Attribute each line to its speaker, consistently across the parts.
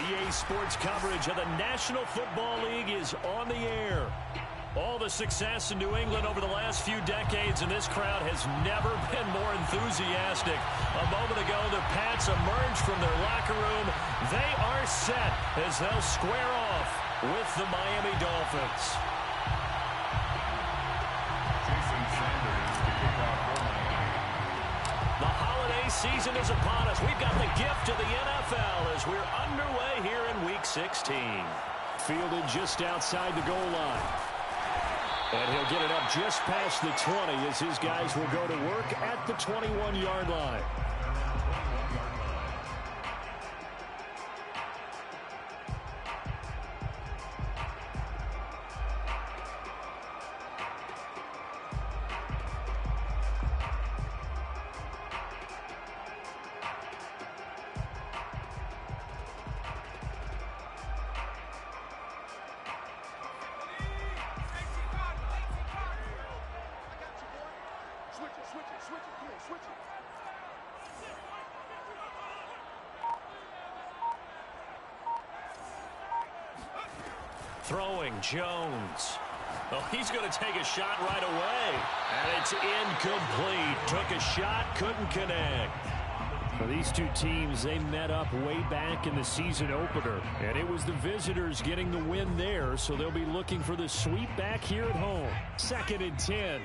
Speaker 1: EA Sports coverage of the National Football League is on the air. All the success in New England over the last few decades, and this crowd has never been more enthusiastic. A moment ago, the Pats emerged from their locker room. They are set as they'll square off with the Miami Dolphins. The holiday season is upon us. We've got the gift of the NFL as we're underway here in Week 16. Fielded just outside the goal line. And he'll get it up just past the 20 as his guys will go to work at the 21-yard line. Throwing Jones. Oh, he's going to take a shot right away. And it's incomplete. Took a shot, couldn't connect. Well, these two teams, they met up way back in the season opener. And it was the visitors getting the win there, so they'll be looking for the sweep back here at home. 2nd and 10.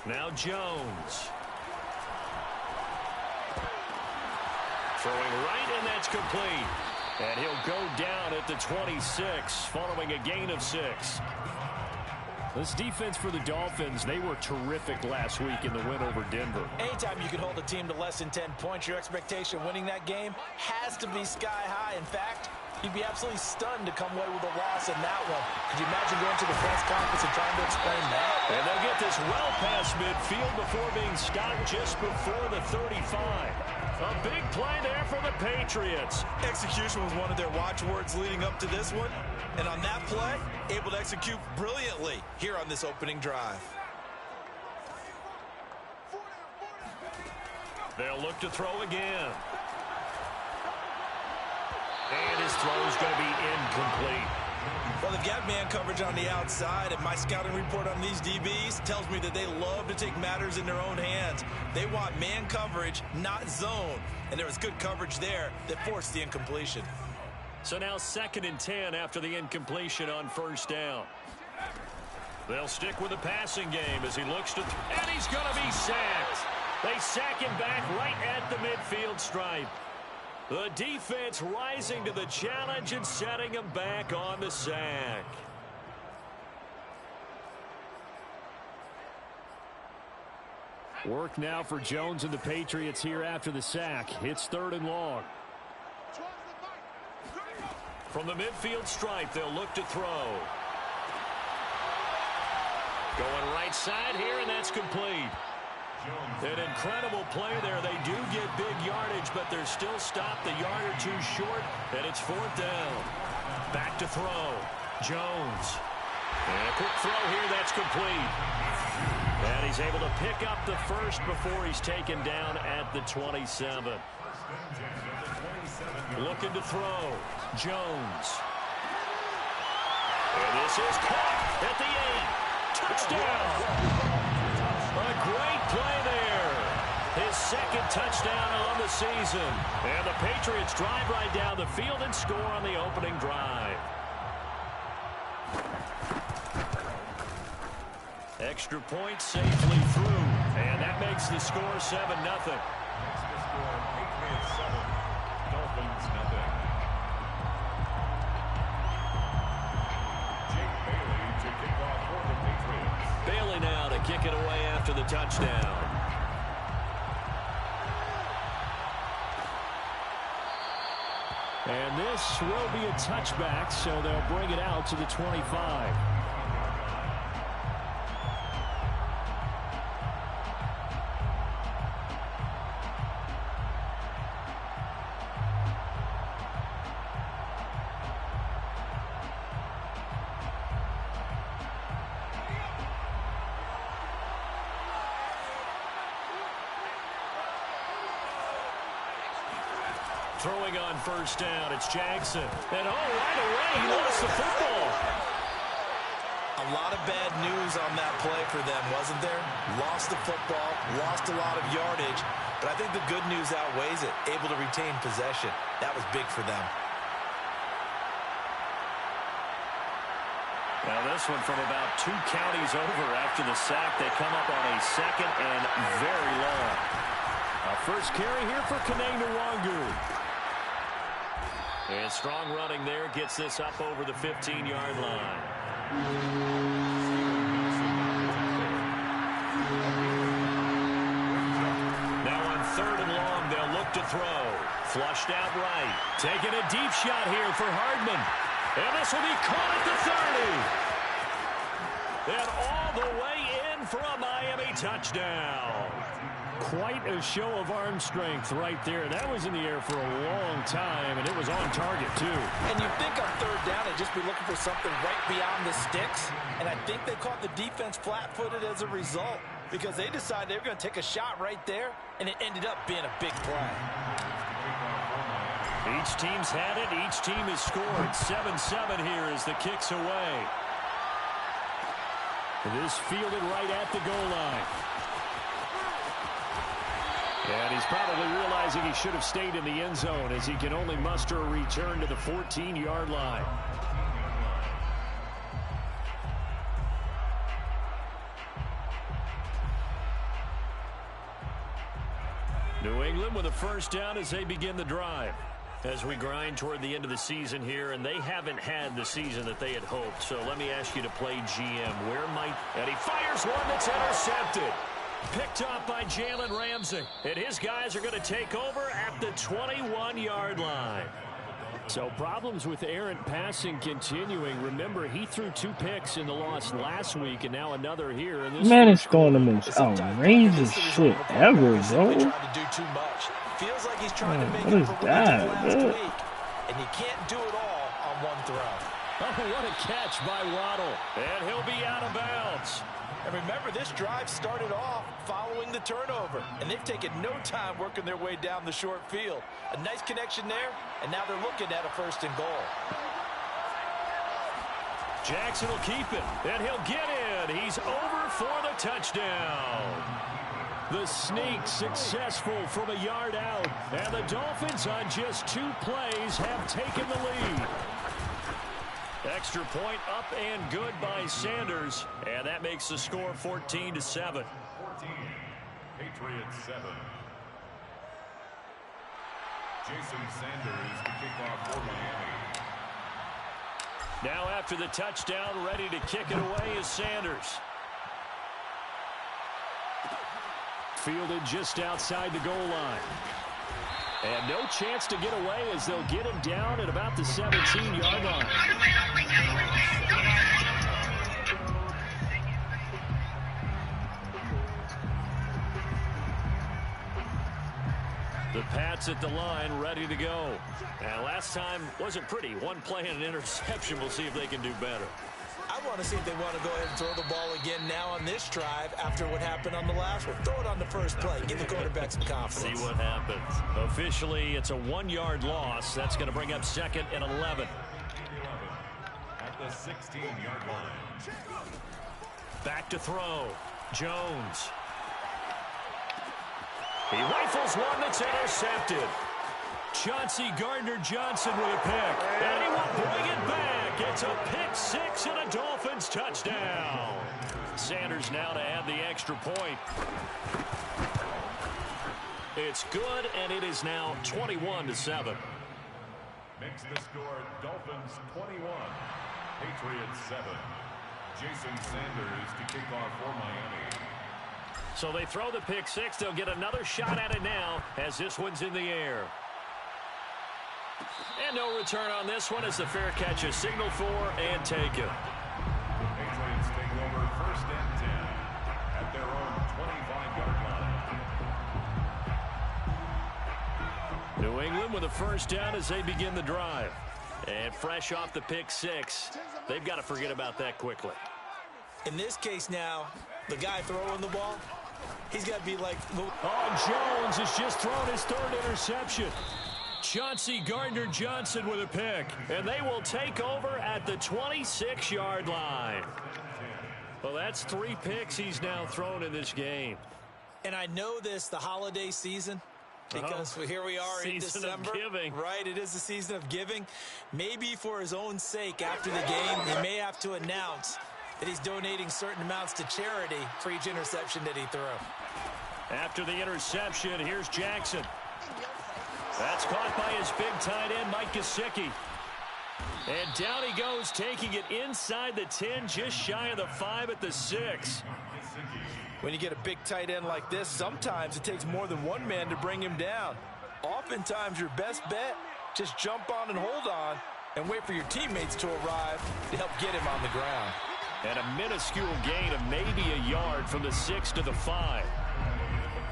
Speaker 1: Now Jones. Throwing right, and that's complete. And he'll go down at the 26 following a gain of 6. This defense for the Dolphins, they were terrific last week in the win over Denver.
Speaker 2: Anytime you can hold a team to less than 10 points, your expectation winning that game has to be sky high. In fact, you'd be absolutely stunned to come away with a loss in that one. Could you imagine going to the press conference and trying to explain that? And they'll get this well past midfield before being stopped just before the 35. A big play there for the Patriots.
Speaker 3: Execution was one of their watchwords leading up to this one. And on that play, able to execute brilliantly here on this opening drive.
Speaker 1: They'll look to throw again. And his throw is going to be incomplete.
Speaker 3: Well, they've got man coverage on the outside, and my scouting report on these DBs tells me that they love to take matters in their own hands. They want man coverage, not zone. And there was good coverage there that forced the incompletion.
Speaker 1: So now 2nd and 10 after the incompletion on 1st down. They'll stick with the passing game as he looks to... and he's going to be sacked. They sack him back right at the midfield stripe. The defense rising to the challenge and setting him back on the sack. Work now for Jones and the Patriots here after the sack. It's 3rd and long. From the midfield stripe, they'll look to throw. Going right side here, and that's complete. An incredible play there. They do get big yardage, but they're still stopped a yard or two short, and it's 4th down. Back to throw. Jones. And a quick throw here, that's complete. And he's able to pick up the first before he's taken down at the 27. Looking to throw. Jones. And this is caught at the 8. Touchdown. A great play there. His 2nd touchdown on the season. And the Patriots drive right down the field and score on the opening drive. Extra point safely through. And that makes the score 7-0.
Speaker 4: Patriots 7, Dolphins 0. Jake Bailey to kick off for the Patriots.
Speaker 1: Bailey now to kick it away after the touchdown. And this will be a touchback, so they'll bring it out to the 25. Throwing on first down, it's Jackson. And right away, he lost the football.
Speaker 3: A lot of bad news on that play for them, wasn't there? Lost the football, lost a lot of yardage, but I think the good news outweighs it. Able to retain possession. That was big for them.
Speaker 1: Now this one from about 2 counties over after the sack. They come up on a second and very long. A first carry here for Kaneng Nwangu. And strong running there gets this up over the 15-yard line. Now on 3rd and long, they'll look to throw. Flushed out right. Taking a deep shot here for Hardman. And this will be caught at the 30. And all the way in for a Miami touchdown. Quite a show of arm strength right there. That was in the air for a long time, and it was on target, too.
Speaker 2: And you think on 3rd down, they'd just be looking for something right beyond the sticks. And I think they caught the defense flat-footed as a result because they decided they were going to take a shot right there, and it ended up being a big play.
Speaker 1: Each team's had it. Each team has scored. 7-7 here as the kick's away. This fielded right at the goal line. And he's probably realizing he should have stayed in the end zone as he can only muster a return to the 14-yard line. New England with a first down as they begin the drive. As we grind toward the end of the season here, and they haven't had the season that they had hoped. So let me ask you to play GM. Where might... And he fires one that's intercepted. Picked off by Jalen Ramsey. And his guys are going to take over at the 21-yard line. So problems with errant passing continuing. Remember, he threw 2 picks in the loss last week, and now another here. And this
Speaker 5: man is throwing the most outrageous shit ever, bro.
Speaker 2: Feels like he's trying to make
Speaker 5: what is that,
Speaker 2: last week, and he can't do it all on one throw.
Speaker 1: Oh, what a catch by Waddle. And he'll be out of bounds.
Speaker 2: And remember, this drive started off following the turnover, and they've taken no time working their way down the short field. A nice connection there, and now they're looking at a 1st and goal.
Speaker 1: Jackson will keep it, and he'll get in. He's over for the touchdown. The sneak successful from a yard out, and the Dolphins on just 2 plays have taken the lead. Extra point up and good by Sanders, and that makes the score 14-7.
Speaker 4: 14, Patriots 7. Jason Sanders to kick off for Miami.
Speaker 1: Now after the touchdown, ready to kick it away is Sanders. Fielded just outside the goal line. And no chance to get away as they'll get him down at about the 17-yard line. The Pats at the line, ready to go. And last time wasn't pretty. 1 play and an interception. We'll see if they can do better.
Speaker 2: I want to see if they want to go ahead and throw the ball again now on this drive after what happened on the last one. Throw it on the first play. Give the quarterback some confidence.
Speaker 1: See what happens. Officially, it's a 1-yard loss. That's going to bring up 2nd and 11.
Speaker 4: At the 16-yard line.
Speaker 1: Back to throw. Jones. He rifles one that's intercepted. Chauncey Gardner-Johnson with a pick. And he will bring it back. It's a pick 6 and a Dolphins touchdown. Sanders now to add the extra point. It's good, and it is now 21-7.
Speaker 4: Makes the score Dolphins 21, Patriots 7. Jason Sanders to kick off for Miami.
Speaker 1: So they throw the pick 6. They'll get another shot at it now as this one's in the air. And no return on this one as the fair catch is signaled for and taken.
Speaker 4: Patriots take over 1st and 10 at their own 25-yard line.
Speaker 1: New England with a first down as they begin the drive. And fresh off the pick 6, they've got to forget about that quickly.
Speaker 2: In this case now, the guy throwing the ball, he's got to be like...
Speaker 1: Oh, Jones has just thrown his 3rd interception. Chauncey Gardner-Johnson with a pick, and they will take over at the 26-yard line. Well, that's 3 picks he's now thrown in this game.
Speaker 2: And I know this, the holiday season, because here we are in December. Right, it is the season of giving. Maybe for his own sake, after the game, he may have to announce that he's donating certain amounts to charity for each interception that he threw.
Speaker 1: After the interception, here's Jackson. That's caught by his big tight end, Mike Gesicki. And down he goes, taking it inside the 10, just shy of the 5 at the 6.
Speaker 2: When you get a big tight end like this, sometimes it takes more than one man to bring him down. Oftentimes, your best bet, just jump on and hold on and wait for your teammates to arrive to help get him on the ground.
Speaker 1: And a minuscule gain of maybe a yard from the 6 to the 5.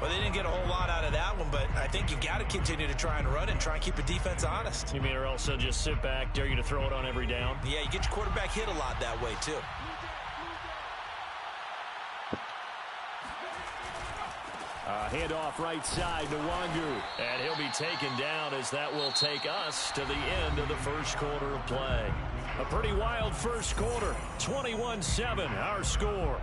Speaker 2: Well, they didn't get a whole lot out of that one, but I think you got to continue to try and run and try and keep the defense honest.
Speaker 1: You mean, or else they'll just sit back, dare you to throw it on every down?
Speaker 2: Yeah, you get your quarterback hit a lot that way, too.
Speaker 1: Handoff right side to Wangu. And he'll be taken down as that will take us to the end of the first quarter of play. A pretty wild first quarter. 21-7, our score.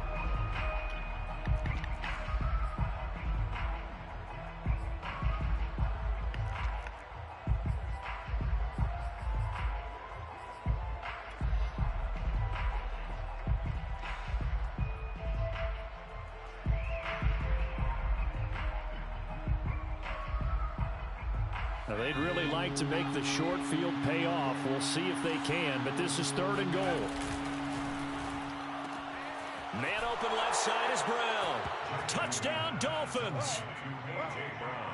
Speaker 1: Now, they'd really like to make the short field pay off. We'll see if they can, but this is 3rd and goal. Man open left side is Brown. Touchdown, Dolphins.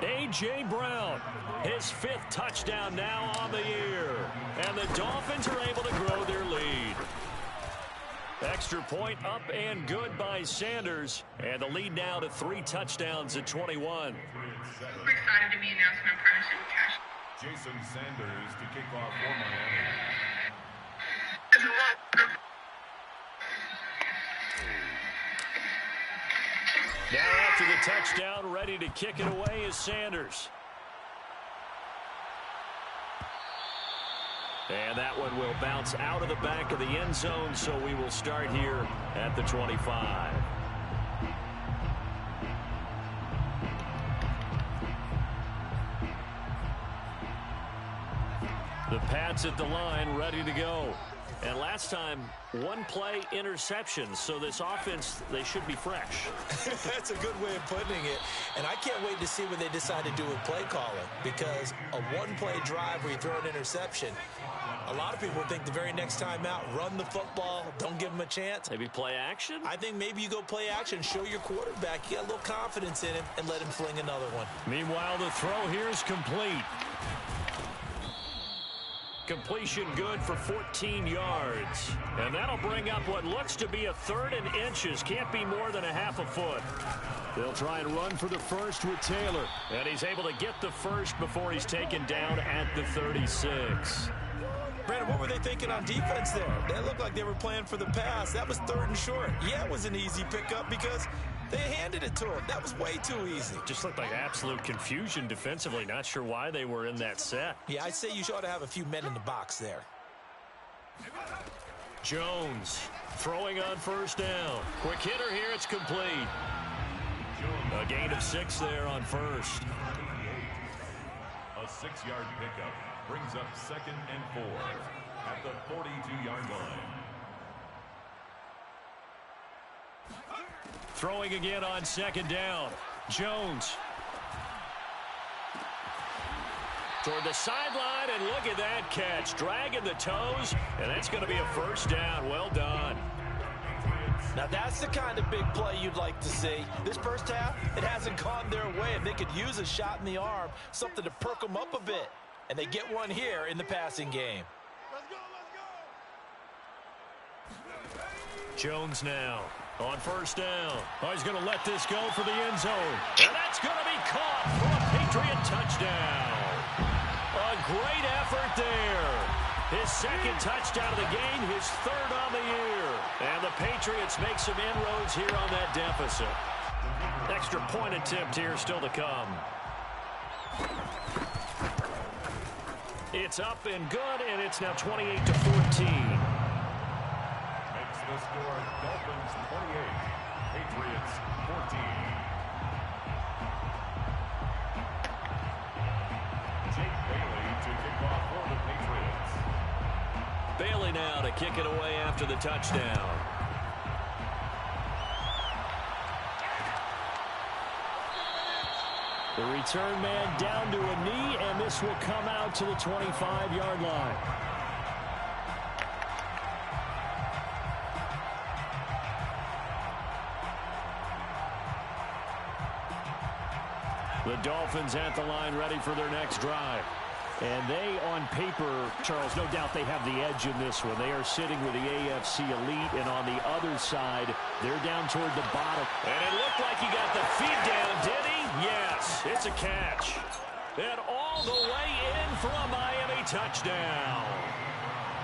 Speaker 1: A.J. Brown, his 5th touchdown now on the year. And the Dolphins are able to grow their lead. Extra point up and good by Sanders. And the lead now to 3 touchdowns at 21.
Speaker 6: We're excited to be announcing our partnership with Cash.
Speaker 4: Jason Sanders to kick off for Miami.
Speaker 1: Now after the touchdown, ready to kick it away is Sanders. And that one will bounce out of the back of the end zone, so we will start here at the 25. The Pats at the line, ready to go. And last time, 1 play interception, so this offense, they should be fresh.
Speaker 2: That's a good way of putting it. And I can't wait to see what they decide to do with play calling, because a 1-play drive where you throw an interception, a lot of people think the very next time out, run the football, don't give them a chance.
Speaker 1: Maybe play action?
Speaker 2: I think maybe you go play action, show your quarterback, you got a little confidence in him, and let him fling another one.
Speaker 1: Meanwhile, the throw here is complete. Completion good for 14 yards. And that'll bring up what looks to be a 3rd and inches. Can't be more than a half a foot. They'll try and run for the first with Taylor. And he's able to get the first before he's taken down at the 36.
Speaker 2: Brandon, what were they thinking on defense there? They looked like they were playing for the pass. That was 3rd and short. Yeah, it was an easy pickup because they handed it to him. That was way too easy.
Speaker 1: Just looked like absolute confusion defensively. Not sure why they were in that set.
Speaker 2: Yeah, I'd say you ought to have a few men in the box there.
Speaker 1: Jones throwing on first down. Quick hitter here. It's complete. A gain of 6 there on first.
Speaker 4: A 6-yard pickup brings up 2nd and 4 at the 42-yard line.
Speaker 1: Throwing again on 2nd down. Jones. Toward the sideline, and look at that catch. Dragging the toes, and that's going to be a first down. Well done.
Speaker 2: Now, that's the kind of big play you'd like to see. This first half, it hasn't gone their way, and they could use a shot in the arm, something to perk them up a bit. And they get one here in the passing game.
Speaker 1: Jones now on first down. Oh, he's going to let this go for the end zone. And that's going to be caught for a Patriot touchdown. A great effort there. His 2nd touchdown of the game, his 3rd on the year. And the Patriots make some inroads here on that deficit. Extra point attempt here still to come. It's up and good, and it's now 28-14.
Speaker 4: Makes the score Dolphins 28, Patriots 14. Jake Bailey to kick off for the Patriots.
Speaker 1: Bailey now to kick it away after the touchdown. The return man down to a knee, and this will come out to the 25-yard line. The Dolphins at the line ready for their next drive. And they, on paper, Charles, no doubt they have the edge in this one. They are sitting with the AFC elite, and on the other side, they're down toward the bottom. And it looked like he got the feed down, did he? Yes, it's a catch. And all the way in for a Miami touchdown.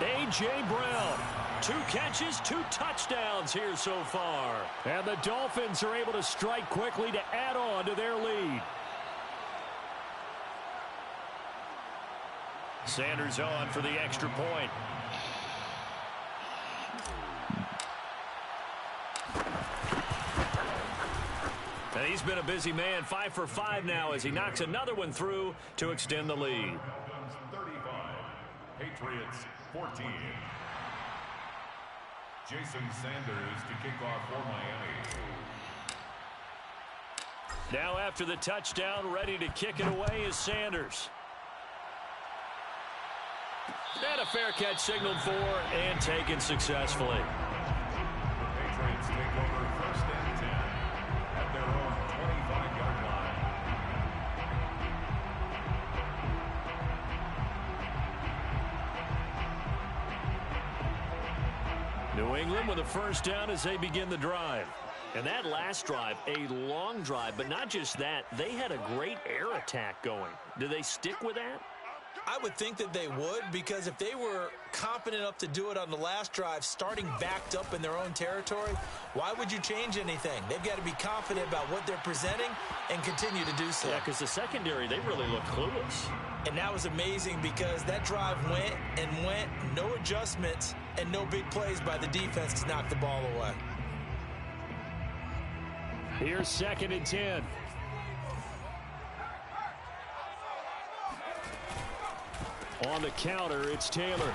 Speaker 1: A.J. Brown, 2 catches, 2 touchdowns here so far. And the Dolphins are able to strike quickly to add on to their lead. Sanders on for the extra point. And he's been a busy man, 5 for 5 now as he knocks another one through to extend the lead.
Speaker 4: 35, Patriots 14. Jason Sanders to kick off for Miami.
Speaker 1: Now after the touchdown, ready to kick it away is Sanders. And a fair catch signaled for and taken successfully.
Speaker 4: The Patriots take over 1st and 10 at their own 25-yard line.
Speaker 1: New England with a first down as they begin the drive. And that last drive, a long drive, but not just that, they had a great air attack going. Do they stick with that?
Speaker 2: I would think that they would, because if they were competent enough to do it on the last drive, starting backed up in their own territory, why would you change anything? They've got to be confident about what they're presenting and continue to do so.
Speaker 1: Yeah, because the secondary, they really look clueless.
Speaker 2: And that was amazing because that drive went and went, no adjustments, and no big plays by the defense to knock the ball away.
Speaker 1: Here's 2nd and 10. On the counter, it's Taylor.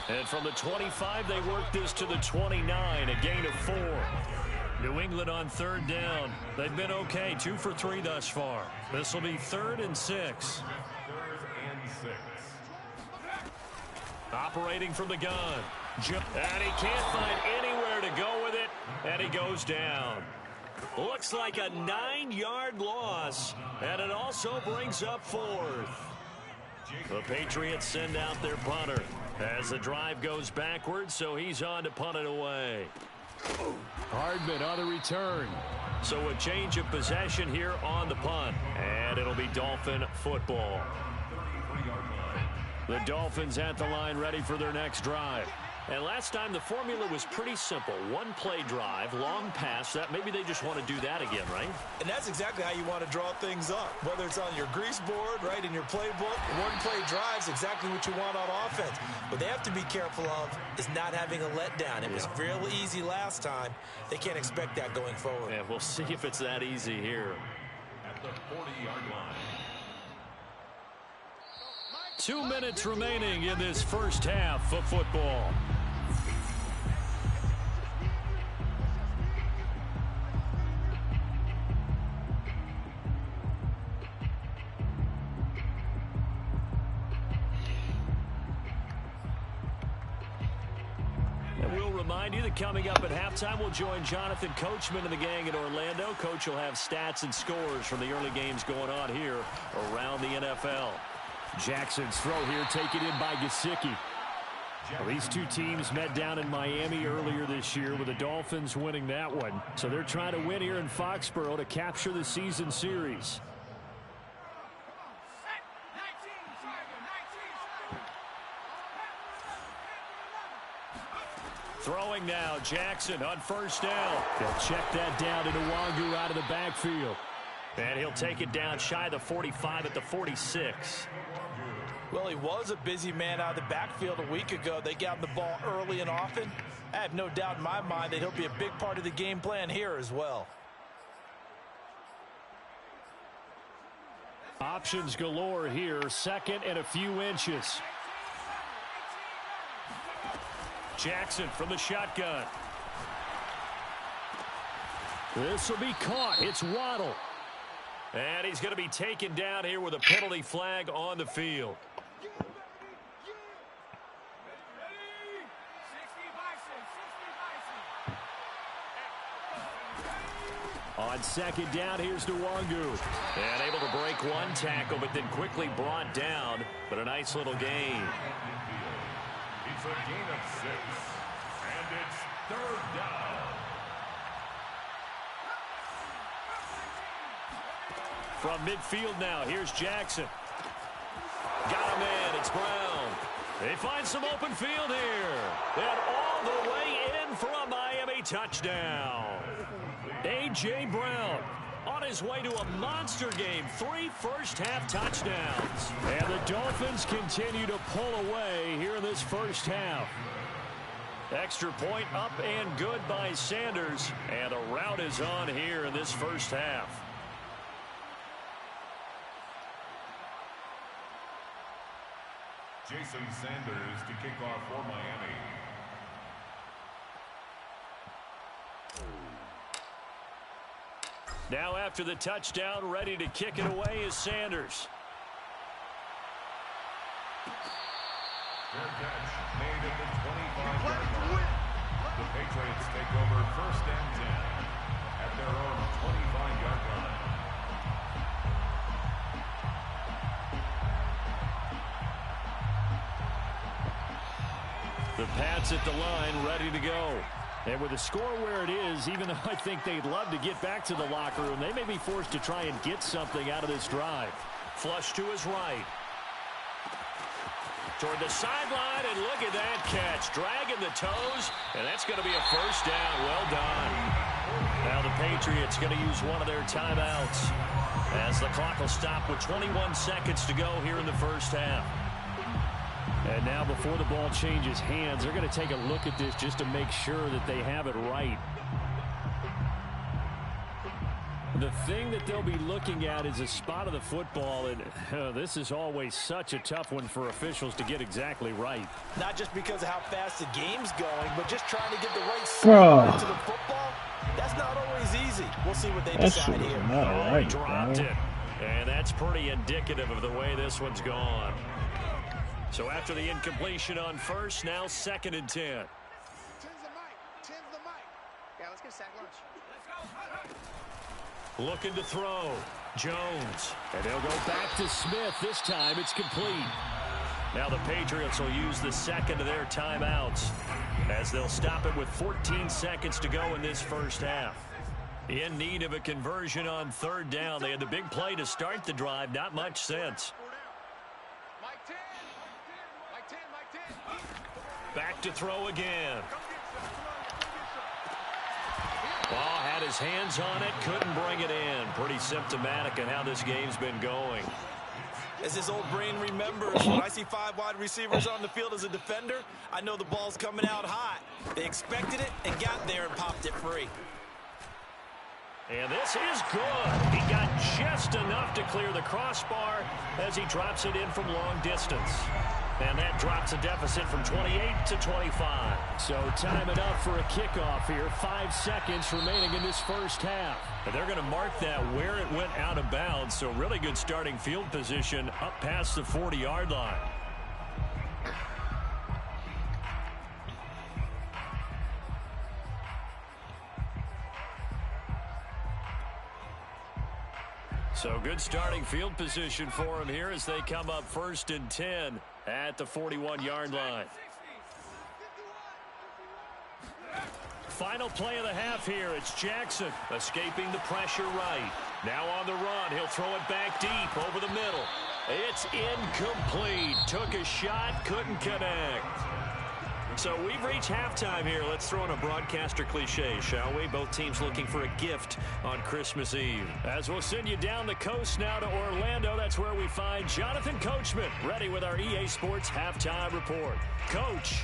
Speaker 1: And from the 25, they work this to the 29, a gain of 4. New England on 3rd down. They've been okay, 2 for 3 thus far. This will be 3rd and 6.
Speaker 4: 3rd and 6.
Speaker 1: Operating from the gun. And he can't find anywhere to go with it, and he goes down. Looks like a 9-yard loss, and it also brings up 4th. The Patriots send out their punter as the drive goes backwards, so he's on to punt it away. Hardman on the return. So a change of possession here on the punt, and it'll be Dolphin football. The Dolphins at the line ready for their next drive. And last time the formula was pretty simple. 1-play drive, long pass. That maybe they just want to do that again, right?
Speaker 2: And that's exactly how you want to draw things up. Whether it's on your grease board, right, in your playbook, 1-play drive's exactly what you want on offense. What they have to be careful of is not having a letdown. It was real easy last time. They can't expect that going forward.
Speaker 1: Yeah, we'll see if it's that easy here.
Speaker 4: At the 40-yard line.
Speaker 1: 2 minutes remaining in this first half of football. And we'll remind you that coming up at halftime, we'll join Jonathan Coachman and the gang in Orlando. Coach will have stats and scores from the early games going on here around the NFL. Jackson's throw here taken in by Gesicki. Well, these two teams met down in Miami earlier this year with the Dolphins winning that one. So they're trying to win here in Foxborough to capture the season series. Throwing now, Jackson on first down. They'll check that down to Nwangu out of the backfield. And he'll take it down shy of the 45 at the 46.
Speaker 2: Well, he was a busy man out of the backfield a week ago. They got him the ball early and often. I have no doubt in my mind that he'll be a big part of the game plan here as well.
Speaker 1: Options galore here. Second and a few inches. Jackson from the shotgun. This will be caught. It's Waddle. And he's going to be taken down here with a penalty flag on the field. On second down, here's Nwangu. And able to break one tackle, but then quickly brought down. But a nice little gain.
Speaker 4: It's a gain of 6. And it's 3rd down.
Speaker 1: From midfield now, here's Jackson. Got him in, it's Brown. They find some open field here. And all the way in for a Miami touchdown. A.J. Brown on his way to a monster game. 3 first-half touchdowns. And the Dolphins continue to pull away here in this first half. Extra point up and good by Sanders. And a rout is on here in this first half.
Speaker 4: Jason Sanders to kick off for Miami.
Speaker 1: Now after the touchdown, ready to kick it away is Sanders.
Speaker 4: Fair catch made at the 25-yard line. The Patriots take over 1st and 10 at their own 25-yard line.
Speaker 1: The Pats at the line, ready to go. And with the score where it is, even though I think they'd love to get back to the locker room, they may be forced to try and get something out of this drive. Flush to his right. Toward the sideline, and look at that catch. Dragging the toes, and that's going to be a first down. Well done. Now the Patriots going to use one of their timeouts as the clock will stop with 21 seconds to go here in the first half. And now before the ball changes hands, they're going to take a look at this just to make sure that they have it right. The thing that they'll be looking at is a spot of the football, and this is always such a tough one for officials to get exactly right.
Speaker 2: Not just because of how fast the game's going, but just trying to get the right side to the football. That's not always easy. We'll see what they decide here.
Speaker 5: Right,
Speaker 1: dropped it. And that's pretty indicative of the way this one's gone. So after the incompletion on first, now 2nd and 10.
Speaker 7: Tens the mic. Yeah, let's get a sack lunch.
Speaker 1: Looking to throw. Jones. And they'll go back to Smith. This time it's complete. Now the Patriots will use the second of their timeouts as they'll stop it with 14 seconds to go in this first half. In need of a conversion on 3rd down. They had the big play to start the drive. Not much sense. Back to throw again. Ball had his hands on it, couldn't bring it in. Pretty symptomatic of how this game's been going.
Speaker 3: As his old brain remembers, when I see 5 wide receivers on the field as a defender, I know the ball's coming out hot. They expected it and got there and popped it free.
Speaker 1: And this is good. He got just enough to clear the crossbar as he drops it in from long distance. And that drops a deficit from 28 to 25. So time enough for a kickoff here. 5 seconds remaining in this first half. And they're going to mark that where it went out of bounds. So really good starting field position up past the 40-yard line. So good starting field position for him here as they come up 1st and 10 at the 41-yard line. Final play of the half here. It's Jackson escaping the pressure right. Now on the run. He'll throw it back deep over the middle. It's incomplete. Took a shot, couldn't connect. So we've reached halftime here. Let's throw in a broadcaster cliche, shall we? Both teams looking for a gift on Christmas Eve. As we'll send you down the coast now to Orlando. That's that's where we find Jonathan Coachman, ready with our EA Sports Halftime Report. Coach.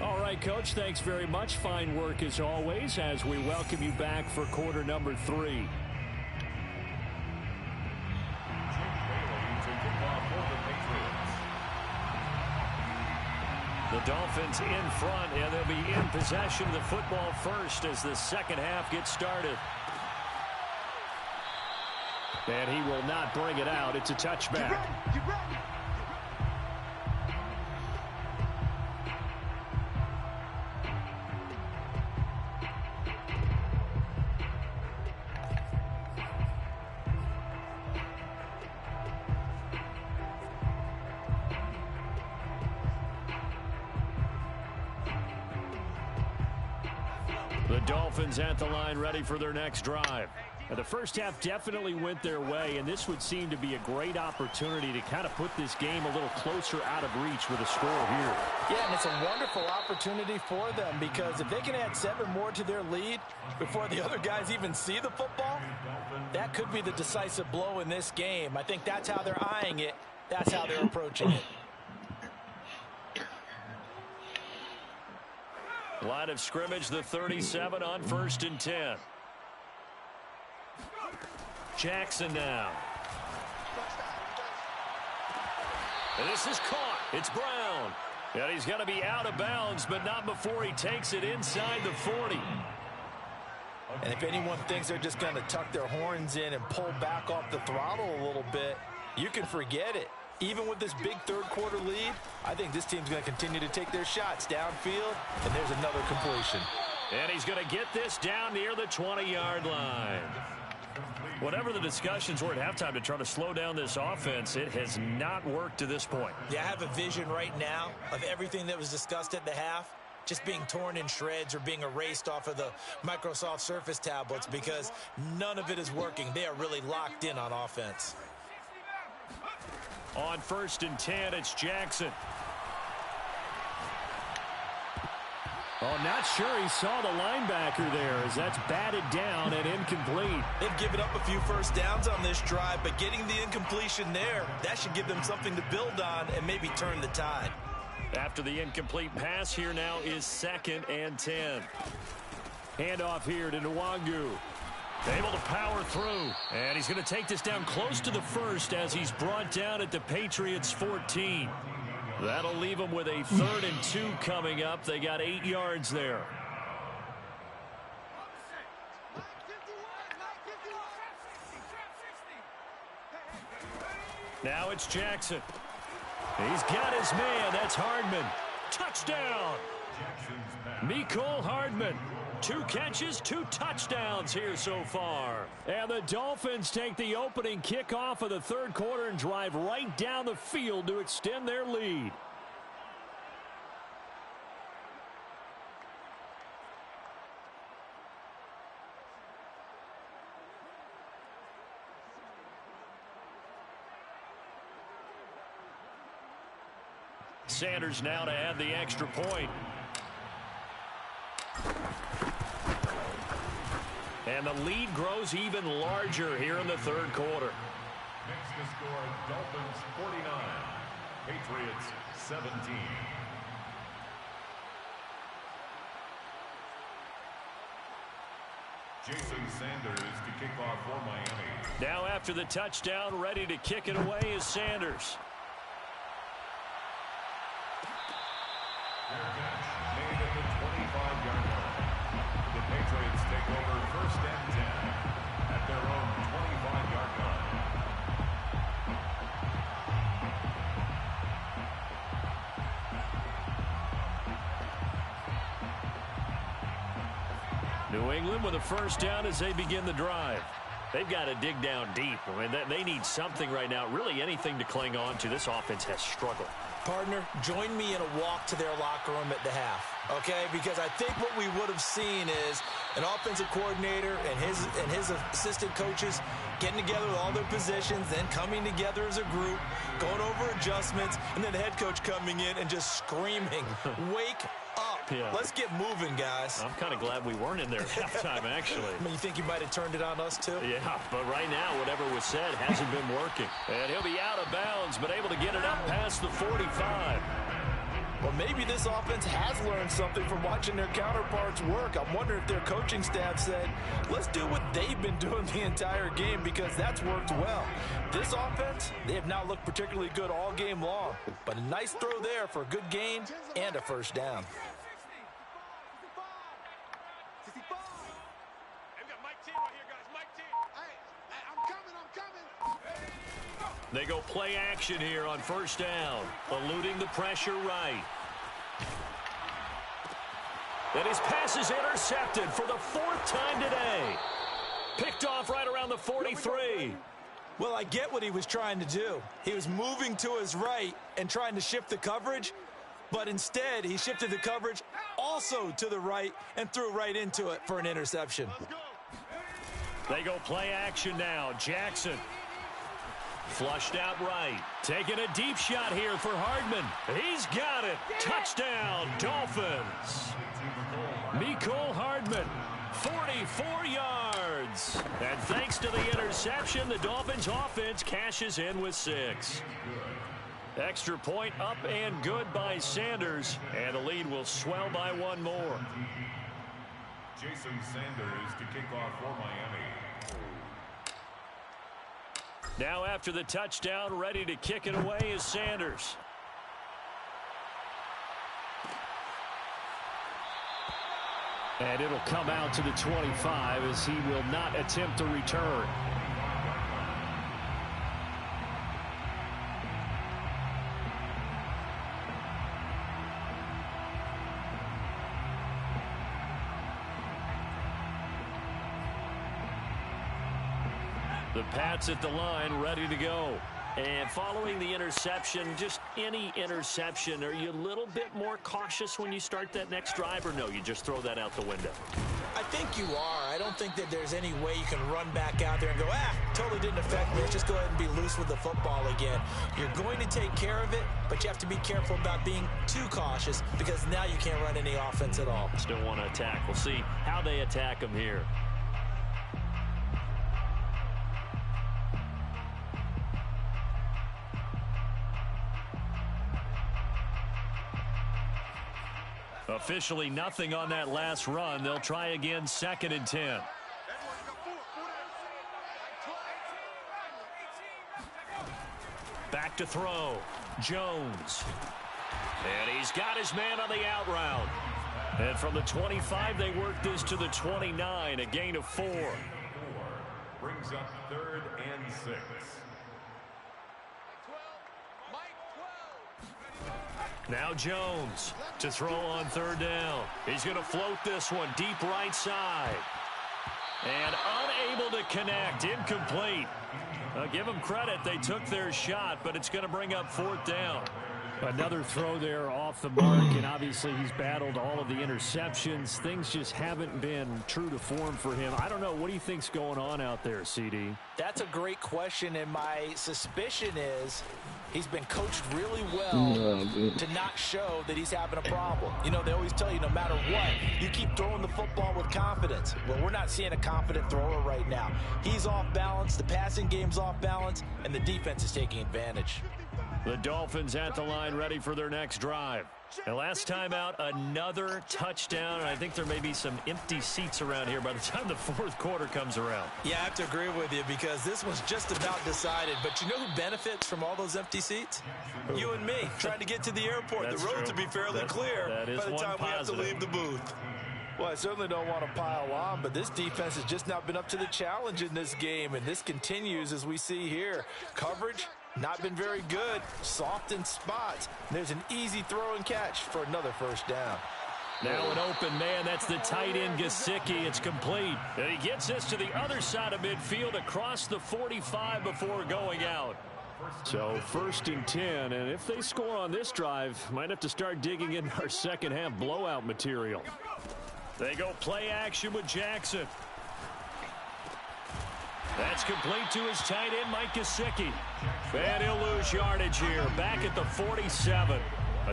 Speaker 1: All right, Coach, thanks very much. Fine work as always as we welcome you back for quarter number 3. The Dolphins in front, and they'll be in possession of the football first as the second half gets started. And he will not bring it out. It's a touchback.
Speaker 7: Get ready.
Speaker 1: The Dolphins at the line ready for their next drive. Now, the first half definitely went their way, and this would seem to be a great opportunity to kind of put this game a little closer out of reach with a score here.
Speaker 2: Yeah, and it's a wonderful opportunity for them because if they can add 7 more to their lead before the other guys even see the football, that could be the decisive blow in this game. I think that's how they're eyeing it. That's how they're approaching it.
Speaker 1: Line of scrimmage, the 37 on 1st and 10. Jackson now. And this is caught. It's Brown. And he's going to be out of bounds, but not before he takes it inside the 40.
Speaker 2: And if anyone thinks they're just going to tuck their horns in and pull back off the throttle a little bit, you can forget it. Even with this big third-quarter lead, I think this team's going to continue to take their shots downfield, and there's another completion.
Speaker 1: And he's going to get this down near the 20-yard line. Whatever the discussions were at halftime to try to slow down this offense, it has not worked to this point.
Speaker 2: Yeah, I have a vision right now of everything that was discussed at the half just being torn in shreds or being erased off of the Microsoft Surface tablets because none of it is working. They are really locked in on offense.
Speaker 1: On 1st and 10, it's Jackson. Oh, not sure he saw the linebacker there as that's batted down and incomplete.
Speaker 3: They've given up a few first downs on this drive, but getting the incompletion there, that should give them something to build on and maybe turn the tide.
Speaker 1: After the incomplete pass, here now is 2nd and 10. Handoff here to Nwangu. Able to power through, and he's going to take this down close to the first as he's brought down at the Patriots 14. That'll leave them with a 3rd and 2 coming up. They got 8 yards there. Now it's Jackson. He's got his man. That's Hardman. Touchdown. Mecole Hardman. 2 catches, 2 touchdowns here so far. And the Dolphins take the opening kickoff of the third quarter and drive right down the field to extend their lead. Sanders now to add the extra point. And the lead grows even larger here in the third quarter.
Speaker 4: Next to score, Dolphins 49, Patriots 17. Jason Sanders to kick off for Miami.
Speaker 1: Now after the touchdown, ready to kick it away is Sanders.
Speaker 4: Their catch made at the 25-yard line. The Patriots take over 1st and 10 at their own 25-yard line.
Speaker 1: New England with a first down as they begin the drive. They've got to dig down deep. I mean, they need something right now, really anything to cling on to. This offense has struggled.
Speaker 2: Partner, join me in a walk to their locker room at the half, okay? Because I think what we would have seen is An offensive coordinator and his assistant coaches getting together with all their positions, then coming together as a group, going over adjustments, and then the head coach coming in and just screaming, "Wake up.
Speaker 1: Yeah.
Speaker 2: Let's get moving, guys."
Speaker 1: I'm kind of glad we weren't in there at halftime, actually.
Speaker 2: I mean, you think he might have turned it on us, too?
Speaker 1: Yeah, but right now, whatever was said hasn't been working. And he'll be out of bounds, but able to get it up past the 45.
Speaker 2: Well, maybe this offense has learned something from watching their counterparts work. I'm wondering if their coaching staff said, let's do what they've been doing the entire game, because that's worked well. This offense, they have not looked particularly good all game long, but a nice throw there for a good gain and a first down.
Speaker 1: They go play action here on first down, eluding the pressure right. And his pass is intercepted for the 4th time today. Picked off right around the 43.
Speaker 2: Well, I get what he was trying to do. He was moving to his right and trying to shift the coverage, but instead he shifted the coverage also to the right and threw right into it for an interception.
Speaker 1: They go play action now. Jackson. Flushed out right. Taking a deep shot here for Hardman. He's got it. Touchdown, Dolphins. Mecole Hardman, 44 yards. And thanks to the interception, the Dolphins offense cashes in with 6. Extra point up and good by Sanders. And the lead will swell by 1 more.
Speaker 4: Jason Sanders to kick off for Miami.
Speaker 1: Now after the touchdown, ready to kick it away is Sanders. And it'll come out to the 25 as he will not attempt to return. The Pats at the line, ready to go. And following the interception, just any interception, are you a little bit more cautious when you start that next drive, or no, you just throw that out the window?
Speaker 2: I think you are. I don't think that there's any way you can run back out there and go, totally didn't affect me. Let's just go ahead and be loose with the football again. You're going to take care of it, but you have to be careful about being too cautious, because now you can't run any offense at all.
Speaker 1: Still want to attack. We'll see how they attack them here. Officially nothing on that last run. They'll try again, 2nd and 10. Back to throw. Jones. And he's got his man on the out route. And from the 25, they work this to the 29, a gain of 4.
Speaker 4: Brings up 3rd and 6.
Speaker 1: Now Jones to throw on 3rd down. He's going to float this one deep right side. And unable to connect. Incomplete. Give them credit. They took their shot, but it's going to bring up 4th down. Another throw there off the mark, and obviously he's battled all of the interceptions. Things just haven't been true to form for him. I don't know. What do you think's going on out there, CD?
Speaker 2: That's a great question, and my suspicion is he's been coached really well to not show that he's having a problem. You know, they always tell you no matter what, you keep throwing the football with confidence. Well, we're not seeing a confident thrower right now. He's off balance, the passing game's off balance, and the defense is taking advantage.
Speaker 1: The Dolphins at the line, ready for their next drive. And last time out, another touchdown. And I think there may be some empty seats around here by the time the 4th quarter comes around.
Speaker 2: Yeah, I have to agree with you, because this one's just about decided. But you know who benefits from all those empty seats? You and me, trying to get to the airport.
Speaker 1: That's
Speaker 2: the roads
Speaker 1: true.
Speaker 2: will be fairly clear by the time we have to leave the booth. Well, I certainly don't want to pile on, but this defense has just not been up to the challenge in this game, and this continues as we see here. Coverage, not been very good. Soft in spots. There's an easy throw and catch for another first down.
Speaker 1: Now an open man. That's the tight end, Gesicki. It's complete. And he gets this to the other side of midfield across the 45 before going out. So 1st and 10, and if they score on this drive, might have to start digging in our second half blowout material. They go play action with Jackson. That's complete to his tight end, Mike Gesicki. And he'll lose yardage here, back at the 47.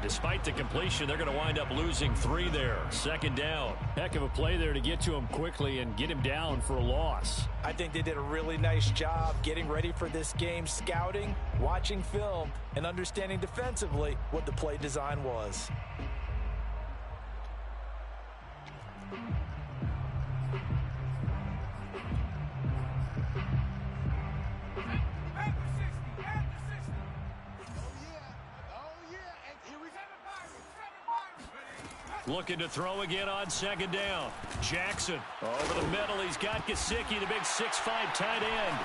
Speaker 1: Despite the completion, they're going to wind up losing 3 there. Second down. Heck of a play there to get to him quickly and get him down for a loss.
Speaker 2: I think they did a really nice job getting ready for this game, scouting, watching film, and understanding defensively what the play design was.
Speaker 1: Looking to throw again on second down. Jackson over the middle. He's got Gesicki, the big 6'5" tight end.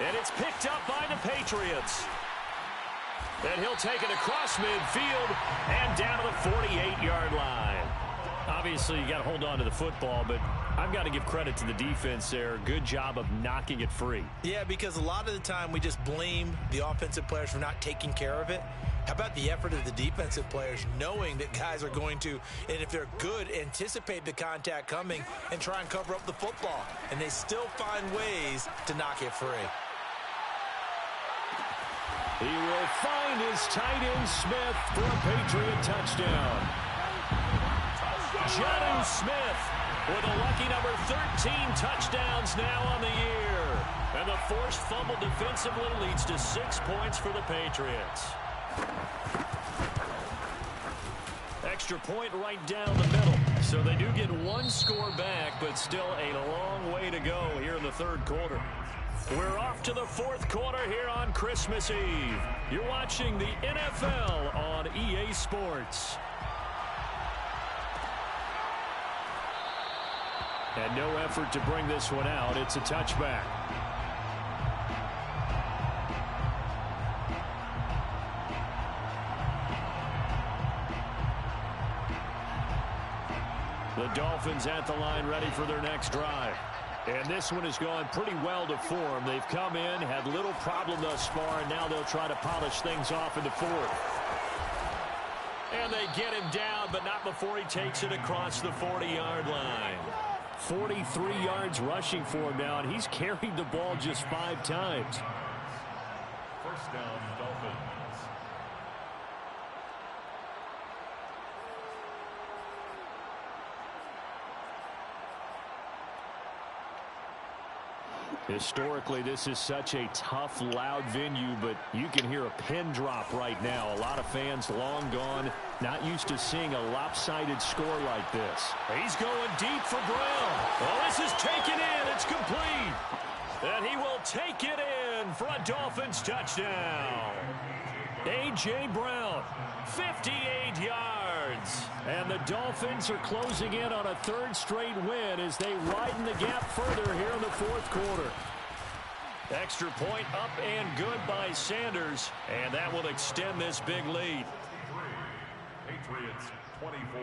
Speaker 1: And it's picked up by the Patriots. And he'll take it across midfield and down to the 48-yard line. Obviously, you got to hold on to the football, but I've got to give credit to the defense there. Good job of knocking it free.
Speaker 3: Yeah, because a lot of the time we just blame the offensive players for not taking care of it. How about the effort of the defensive players knowing that guys are going to, and if they're good, anticipate the contact coming and try and cover up the football. And they still find ways to knock it free.
Speaker 1: He will find his tight end Smith for a Patriot touchdown. Jonnu Smith with a lucky number 13 touchdowns now on the year. And the forced fumble defensively leads to 6 points for the Patriots. Extra point right down the middle. So they do get 1 score back, but still a long way to go here in the third quarter. We're off to the fourth quarter here on Christmas Eve. You're watching the NFL on EA Sports. And no effort to bring this one out. It's a touchback. The Dolphins at the line ready for their next drive. And this one has gone pretty well to form. They've come in, had little problem thus far, and now they'll try to polish things off in the fourth. And they get him down, but not before he takes it across the 40-yard line. 43 yards rushing for him now, and he's carried the ball just 5 times.
Speaker 4: First down, Dolphins.
Speaker 1: Historically, this is such a tough, loud venue, but you can hear a pin drop right now. A lot of fans long gone, not used to seeing a lopsided score like this. He's going deep for Brown. Oh, this is taken in. It's complete. And he will take it in for a Dolphins touchdown. A.J. Brown, 58 yards. And the Dolphins are closing in on a 3rd straight win as they widen the gap further here in the fourth quarter. Extra point up and good by Sanders, and that will extend this big lead.
Speaker 4: Patriots 24.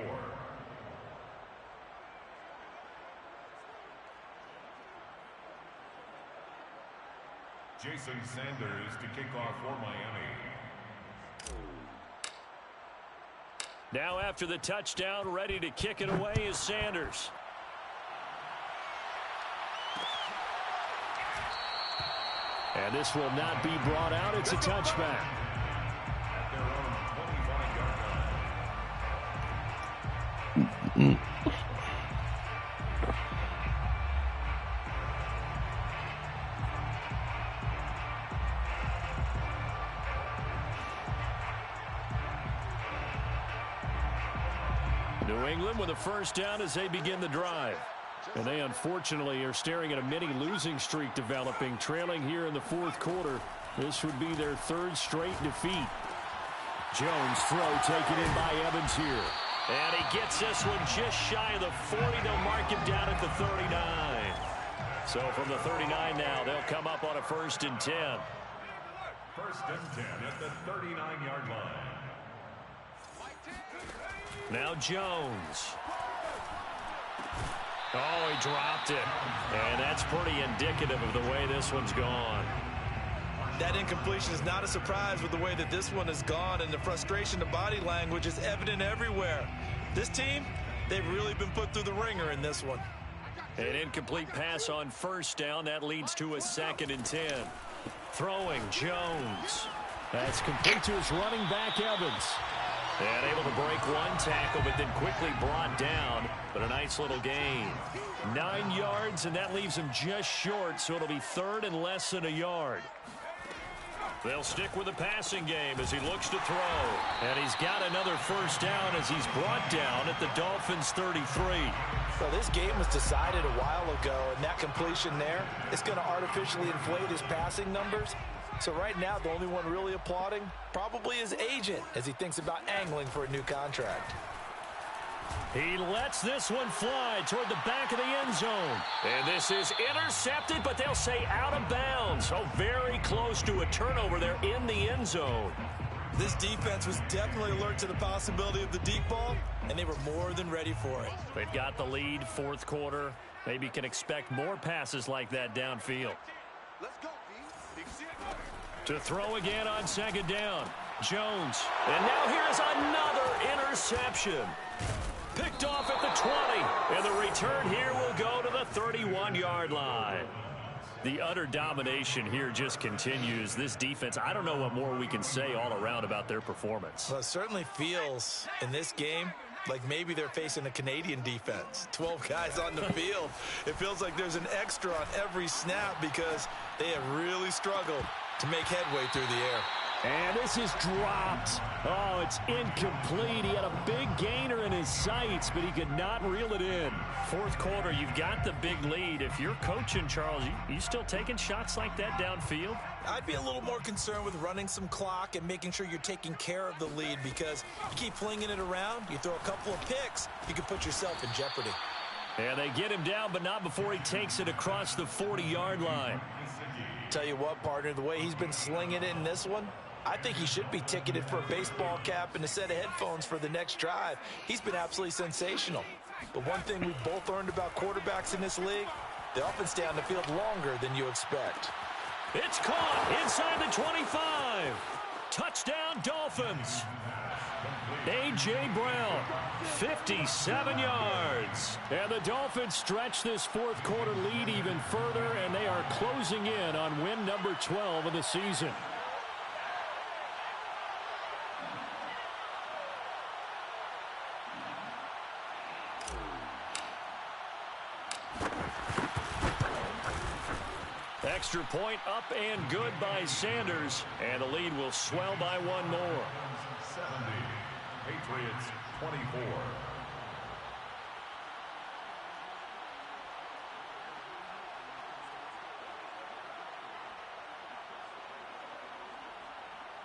Speaker 4: Jason Sanders to kick off for Miami.
Speaker 1: Now after the touchdown, ready to kick it away is Sanders. And this will not be brought out. It's a touchback.
Speaker 4: At their own 25-yard line.
Speaker 1: New England with a first down as they begin the drive. And they unfortunately are staring at a mini losing streak developing, trailing here in the fourth quarter. This would be their 3rd straight defeat. Jones throw taken in by Evans here. And he gets this one just shy of the 40. They'll mark him down at the 39. So from the 39 now, they'll come up on a 1st and 10.
Speaker 4: 1st and 10 at the 39-yard line.
Speaker 1: Now Jones. Oh, he dropped it. And that's pretty indicative of the way this one's gone.
Speaker 3: That incompletion is not a surprise with the way that this one has gone, and the frustration, the body language is evident everywhere. This team, They've really been put through the ringer in this one.
Speaker 1: An incomplete pass on first down. That leads to a 2nd and 10. Throwing, Jones. That's complete to his running back, Evans. And able to break one tackle, but then quickly brought down. But a nice little gain. 9 yards, and that leaves him just short, so it'll be 3rd and less than a yard. They'll stick with the passing game as he looks to throw. And he's got another first down as he's brought down at the Dolphins' 33.
Speaker 2: Well, this game was decided a while ago, and that completion there is going to artificially inflate his passing numbers. So right now, the only one really applauding probably his agent as he thinks about angling for a new contract.
Speaker 1: He lets this one fly toward the back of the end zone. And this is intercepted, but they'll say out of bounds. So very close to a turnover there in the end zone.
Speaker 3: This defense was definitely alert to the possibility of the deep ball, and they were more than ready for it.
Speaker 1: They've got the lead, 4th quarter. Maybe can expect more passes like that downfield.
Speaker 7: Let's go, B.
Speaker 1: To throw again on 2nd down. Jones. And now here's another interception. Picked off at the 20. And the return here will go to the 31-yard line. The utter domination here just continues. This defense, I don't know what more we can say all around about their performance.
Speaker 3: Well, it certainly feels in this game like maybe they're facing a Canadian defense. 12 guys on the field. It feels like there's an extra on every snap because they have really struggled to make headway through the air.
Speaker 1: And this is dropped. Oh, it's incomplete. He had a big gainer in his sights, but he could not reel it in. 4th quarter, you've got the big lead. If you're coaching, Charles, you still taking shots like that downfield?
Speaker 3: I'd be a little more concerned with running some clock and making sure you're taking care of the lead, because you keep flinging it around, you throw a couple of picks, you can put yourself in jeopardy.
Speaker 1: And they get him down, but not before he takes it across the 40-yard line.
Speaker 2: Tell you what, partner, the way he's been slinging it in this one, I think he should be ticketed for a baseball cap and a set of headphones for the next drive. He's been absolutely sensational. But one thing we've both learned about quarterbacks in this league, they often stay on the field longer than you expect.
Speaker 1: It's caught inside the 25. Touchdown, Dolphins. A.J. Brown, 57 yards. And the Dolphins stretch this 4th quarter lead even further, and they are closing in on win number 12 of the season. Extra point up and good by Sanders, and the lead will swell by one more.
Speaker 4: 70, Patriots 24.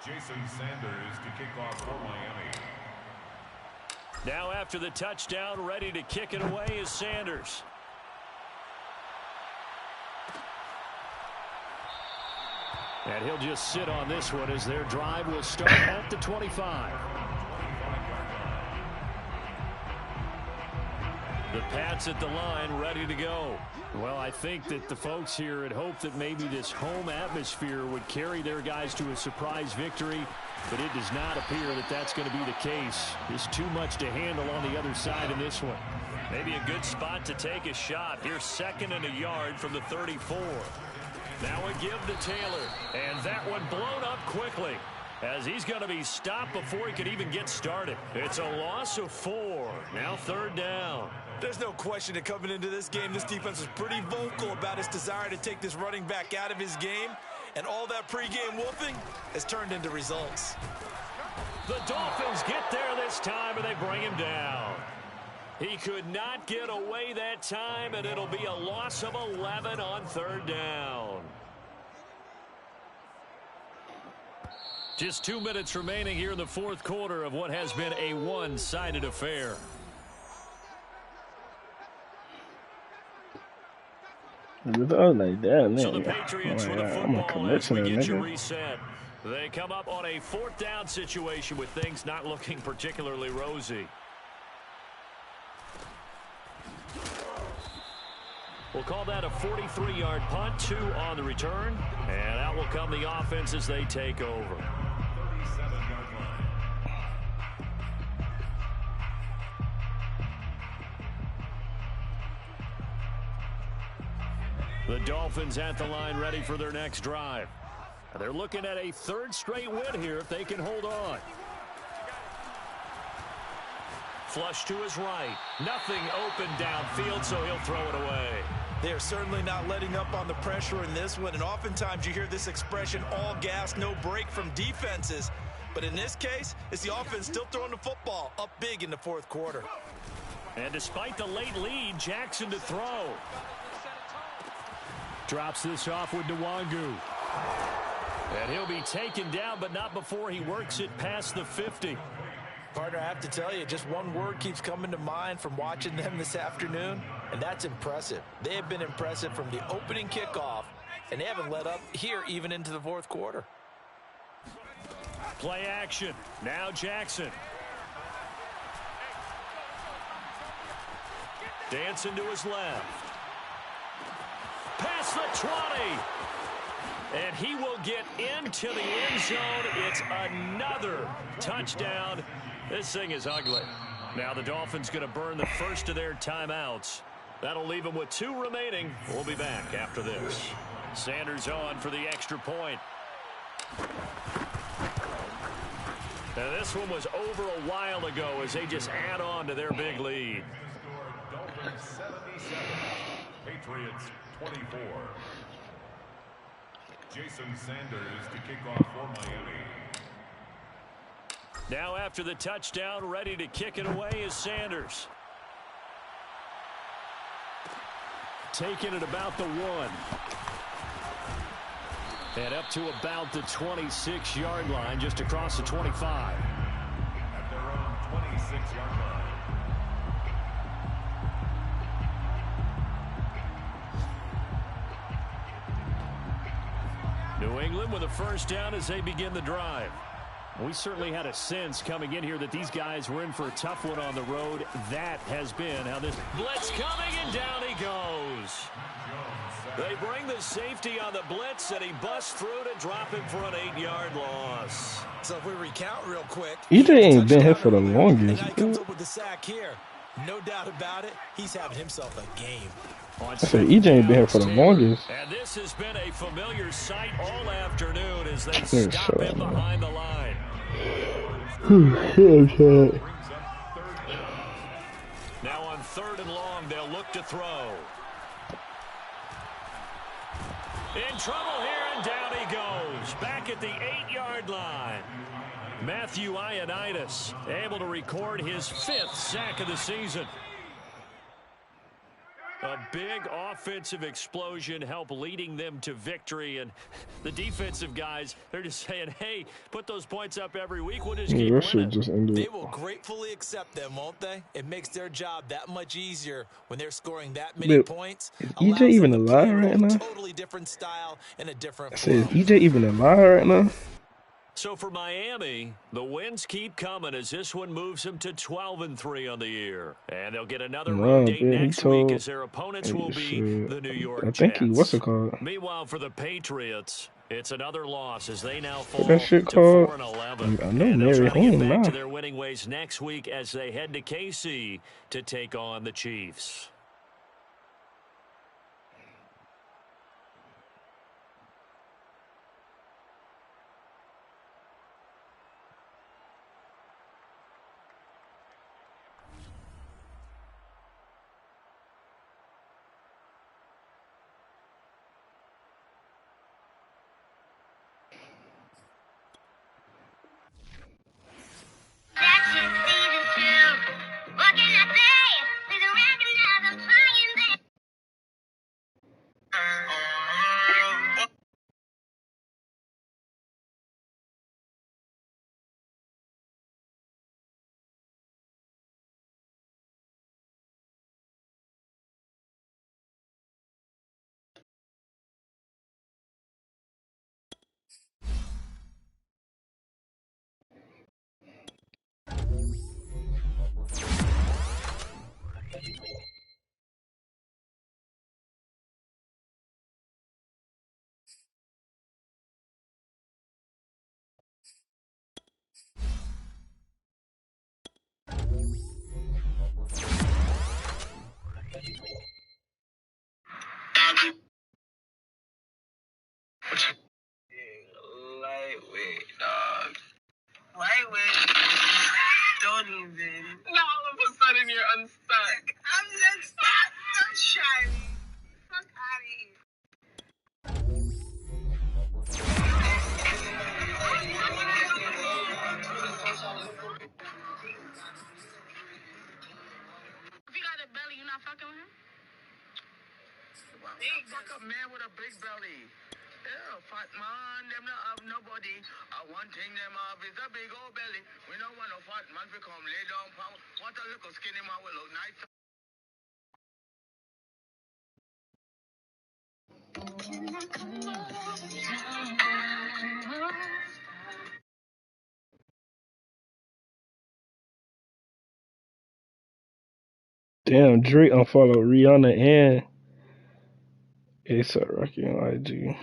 Speaker 4: Jason Sanders to kick off for Miami.
Speaker 1: Now after the touchdown, ready to kick it away is Sanders. And he'll just sit on this one as their drive will start at the 25. The Pats at the line, ready to go. Well, I think that the folks here had hoped that maybe this home atmosphere would carry their guys to a surprise victory, but it does not appear that that's going to be the case. There's too much to handle on the other side in this one. Maybe a good spot to take a shot. Here's 2nd and a yard from the 34. Now a give to Taylor, and that one blown up quickly as he's going to be stopped before he could even get started. It's a loss of 4. Now 3rd down.
Speaker 3: There's no question that coming into this game, this defense was pretty vocal about its desire to take this running back out of his game, and all that pregame wolfing has turned into results.
Speaker 1: The Dolphins get there this time, and they bring him down. He could not get away that time, and it'll be a loss of 11 on 3rd down. Just 2 minutes remaining here in the 4th quarter of what has been a one-sided affair.
Speaker 5: Like that,
Speaker 1: So the Patriots with a football as we get you reset. They come up on a 4th down situation with things not looking particularly rosy. We'll call that a 43-yard punt, 2 on the return. And out will come the offense as they take over. 37-yard line. The Dolphins at the line ready for their next drive. They're looking at a third straight win here if they can hold on. Flush to his right. Nothing open downfield, so he'll throw it away.
Speaker 2: They're certainly not letting up on the pressure in this one, and oftentimes you hear this expression, all gas, no break from defenses. But in this case, it's the offense still throwing the football up big in the fourth quarter.
Speaker 1: And despite the late lead, Jackson to throw. Drops this off with Nwangu. And he'll be taken down, but not before he works it past the 50.
Speaker 2: Partner, I have to tell you, just one word keeps coming to mind from watching them this afternoon, and that's impressive. They have been impressive from the opening kickoff, and they haven't let up here even into the fourth quarter.
Speaker 1: Play action. Now Jackson. Dancing to his left. Past the 20. And he will get into the end zone. It's another touchdown. This thing is ugly. Now the Dolphins going to burn the first of their timeouts. That'll leave them with 2 remaining. We'll be back after this. Sanders on for the extra point. Now this one was over a while ago as they just add on to their big lead.
Speaker 4: Dolphins 77, Patriots 24. Jason Sanders to kick off for Miami.
Speaker 1: Now after the touchdown, ready to kick it away is Sanders. Taking it about the 1. And up to about the 26-yard line, just across the 25.
Speaker 4: At their own 26-yard line.
Speaker 1: New England with a first down as they begin the drive. We certainly had a sense coming in here that these guys were in for a tough one on the road. That has been how this blitz coming, and down he goes. They bring the safety on the blitz, and he busts through to drop him for an 8-yard loss.
Speaker 2: So if we recount real quick,
Speaker 5: EJ ain't been here for the longest.
Speaker 2: and now he comes up with the sack here. No doubt about it, he's having himself a game.
Speaker 5: I said EJ ain't been here for the longest.
Speaker 1: And this has been a familiar sight all afternoon as they stop him behind the line. Now on 3rd and long, they'll look to throw. In trouble here, and down he goes. Back at the 8-yard line. Matthew Ioannidis able to record his 5th sack of the season. A big offensive explosion helped leading them to victory. And the defensive guys, they're just saying, hey, put those points up every week. We'll just keep winning.
Speaker 2: They will gratefully accept them, won't they? It makes their job that much easier when they're scoring that many points.
Speaker 5: Is EJ even alive right now?
Speaker 2: Totally different style and a different
Speaker 5: flow. Is EJ even alive right now?
Speaker 1: So for Miami, the wins keep coming as this one moves them to 12-3 on the year. And they'll get another road date next week as their opponents will be the New York Jets.
Speaker 5: I think what's it called?
Speaker 1: Meanwhile, for the Patriots, it's another loss as they now fall
Speaker 5: that shit
Speaker 1: to
Speaker 5: called?
Speaker 1: 4-11.
Speaker 5: I know
Speaker 1: and
Speaker 5: Mary
Speaker 1: they'll try to get
Speaker 5: home
Speaker 1: back
Speaker 5: now.
Speaker 1: to their winning ways next week as they head to KC to take on the Chiefs.
Speaker 8: a big belly. Yeah, fat man, them not have nobody. One thing them have is a big old belly. We don't want no fat man to come lay down pound. What a little skinny man will look nice.
Speaker 5: Damn, Drake unfollowed Rihanna and A$AP Rocky on IG.